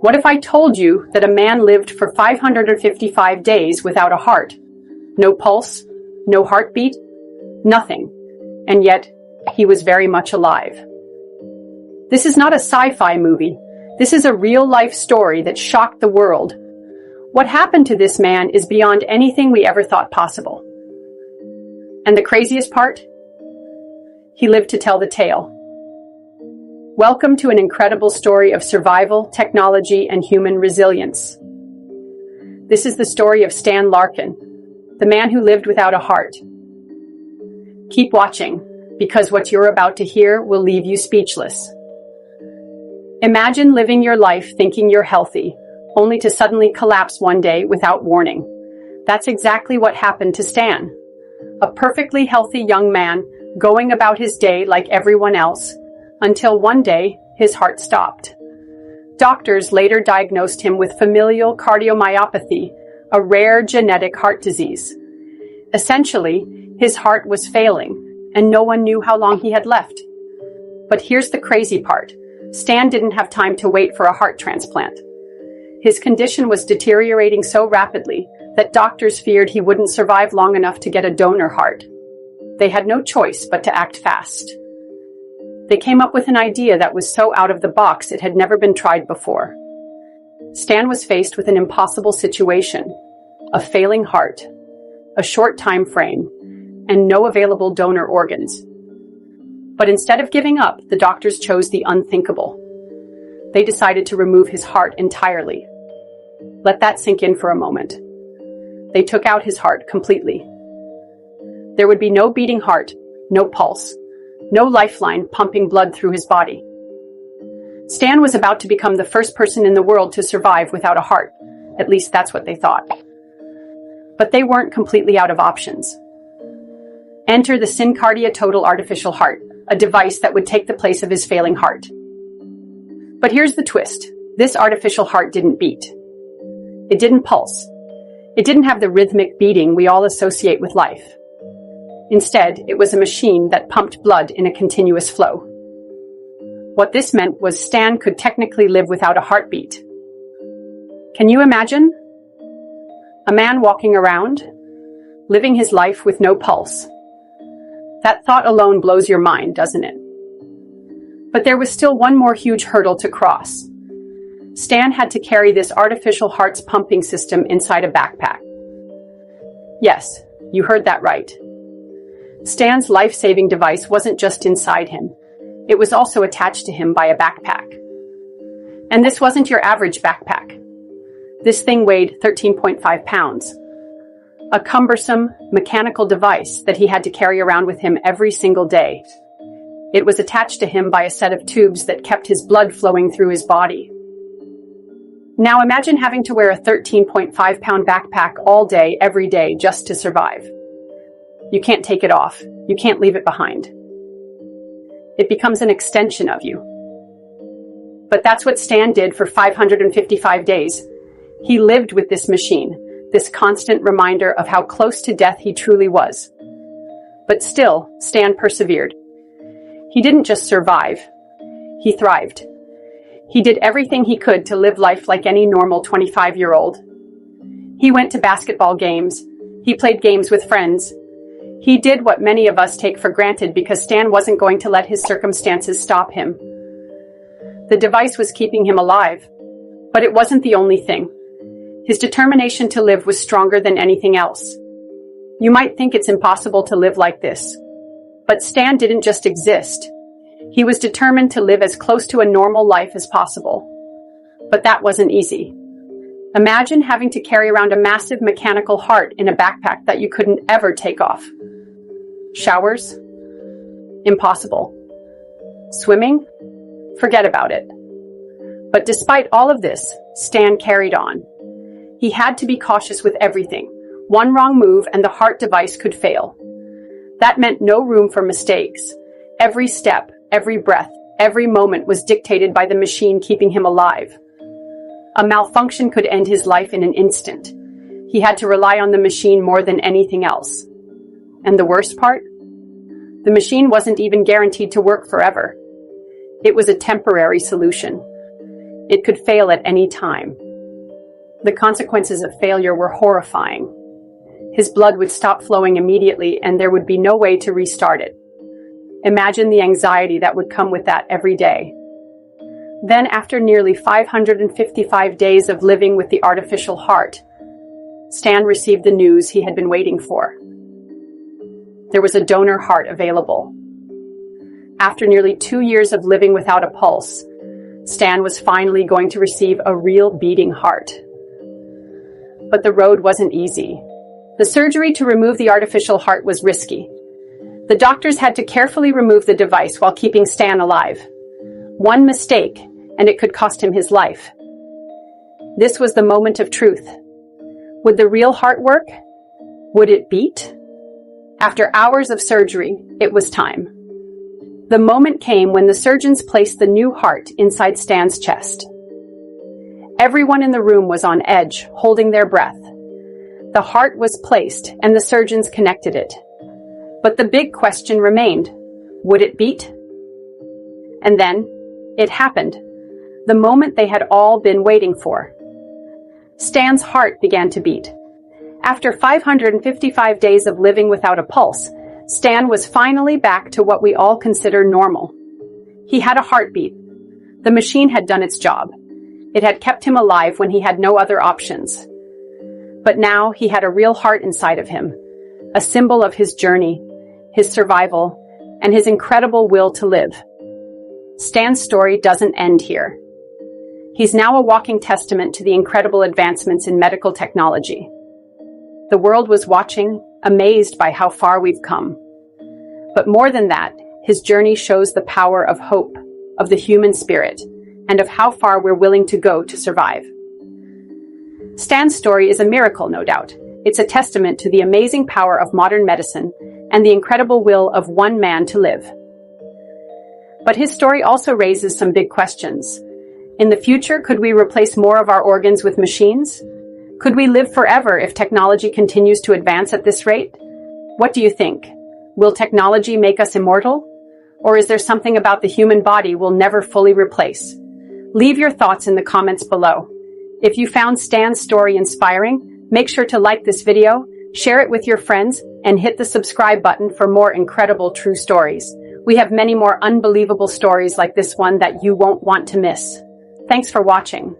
What if I told you that a man lived for 555 days without a heart? No pulse, no heartbeat, nothing. And yet, he was very much alive. This is not a sci-fi movie. This is a real-life story that shocked the world. What happened to this man is beyond anything we ever thought possible. And the craziest part? He lived to tell the tale. Welcome to an incredible story of survival, technology, and human resilience. This is the story of Stan Larkin, the man who lived without a heart. Keep watching, because what you're about to hear will leave you speechless. Imagine living your life thinking you're healthy, only to suddenly collapse one day without warning. That's exactly what happened to Stan. A perfectly healthy young man, going about his day like everyone else, until one day his heart stopped. Doctors later diagnosed him with familial cardiomyopathy, a rare genetic heart disease. Essentially, his heart was failing, and no one knew how long he had left. But here's the crazy part. Stan didn't have time to wait for a heart transplant. His condition was deteriorating so rapidly that doctors feared he wouldn't survive long enough to get a donor heart. They had no choice but to act fast. They came up with an idea that was so out of the box it had never been tried before. Stan was faced with an impossible situation: a failing heart, a short time frame, and no available donor organs. But instead of giving up, the doctors chose the unthinkable. They decided to remove his heart entirely. Let that sink in for a moment. They took out his heart completely. There would be no beating heart, no pulse, no lifeline pumping blood through his body. Stan was about to become the first person in the world to survive without a heart. At least that's what they thought. But they weren't completely out of options. Enter the SynCardia Total Artificial Heart, a device that would take the place of his failing heart. But here's the twist. This artificial heart didn't beat. It didn't pulse. It didn't have the rhythmic beating we all associate with life. Instead, it was a machine that pumped blood in a continuous flow. What this meant was Stan could technically live without a heartbeat. Can you imagine? A man walking around, living his life with no pulse. That thought alone blows your mind, doesn't it? But there was still one more huge hurdle to cross. Stan had to carry this artificial heart's pumping system inside a backpack. Yes, you heard that right. Stan's life-saving device wasn't just inside him. It was also attached to him by a backpack. And this wasn't your average backpack. This thing weighed 13.5 pounds. A cumbersome, mechanical device that he had to carry around with him every single day. It was attached to him by a set of tubes that kept his blood flowing through his body. Now imagine having to wear a 13.5-pound backpack all day, every day, just to survive. You can't take it off. You can't leave it behind. It becomes an extension of you. But that's what Stan did for 555 days. He lived with this machine, this constant reminder of how close to death he truly was. But still, Stan persevered. He didn't just survive. He thrived. He did everything he could to live life like any normal 25-year-old. He went to basketball games. He played games with friends. He did what many of us take for granted because Stan wasn't going to let his circumstances stop him. The device was keeping him alive, but it wasn't the only thing. His determination to live was stronger than anything else. You might think it's impossible to live like this, but Stan didn't just exist. He was determined to live as close to a normal life as possible. But that wasn't easy. Imagine having to carry around a massive mechanical heart in a backpack that you couldn't ever take off. Showers? Impossible. Swimming? Forget about it. But despite all of this, Stan carried on. He had to be cautious with everything. One wrong move and the heart device could fail. That meant no room for mistakes. Every step, every breath, every moment was dictated by the machine keeping him alive. A malfunction could end his life in an instant. He had to rely on the machine more than anything else. And the worst part? The machine wasn't even guaranteed to work forever. It was a temporary solution. It could fail at any time. The consequences of failure were horrifying. His blood would stop flowing immediately, and there would be no way to restart it. Imagine the anxiety that would come with that every day. Then, after nearly 555 days of living with the artificial heart, Stan received the news he had been waiting for. There was a donor heart available. After nearly 2 years of living without a pulse, Stan was finally going to receive a real beating heart. But the road wasn't easy. The surgery to remove the artificial heart was risky. The doctors had to carefully remove the device while keeping Stan alive. One mistake, and it could cost him his life. This was the moment of truth. Would the real heart work? Would it beat? After hours of surgery, it was time. The moment came when the surgeons placed the new heart inside Stan's chest. Everyone in the room was on edge, holding their breath. The heart was placed, and the surgeons connected it. But the big question remained. Would it beat? And then, it happened. The moment they had all been waiting for. Stan's heart began to beat. After 555 days of living without a pulse, Stan was finally back to what we all consider normal. He had a heartbeat. The machine had done its job. It had kept him alive when he had no other options. But now he had a real heart inside of him, a symbol of his journey, his survival, and his incredible will to live. Stan's story doesn't end here. He's now a walking testament to the incredible advancements in medical technology. The world was watching, amazed by how far we've come. But more than that, his journey shows the power of hope, of the human spirit, and of how far we're willing to go to survive. Stan's story is a miracle, no doubt. It's a testament to the amazing power of modern medicine and the incredible will of one man to live. But his story also raises some big questions. In the future, could we replace more of our organs with machines? Could we live forever if technology continues to advance at this rate? What do you think? Will technology make us immortal? Or is there something about the human body we'll never fully replace? Leave your thoughts in the comments below. If you found Stan's story inspiring, make sure to like this video, share it with your friends, and hit the subscribe button for more incredible true stories. We have many more unbelievable stories like this one that you won't want to miss. Thanks for watching.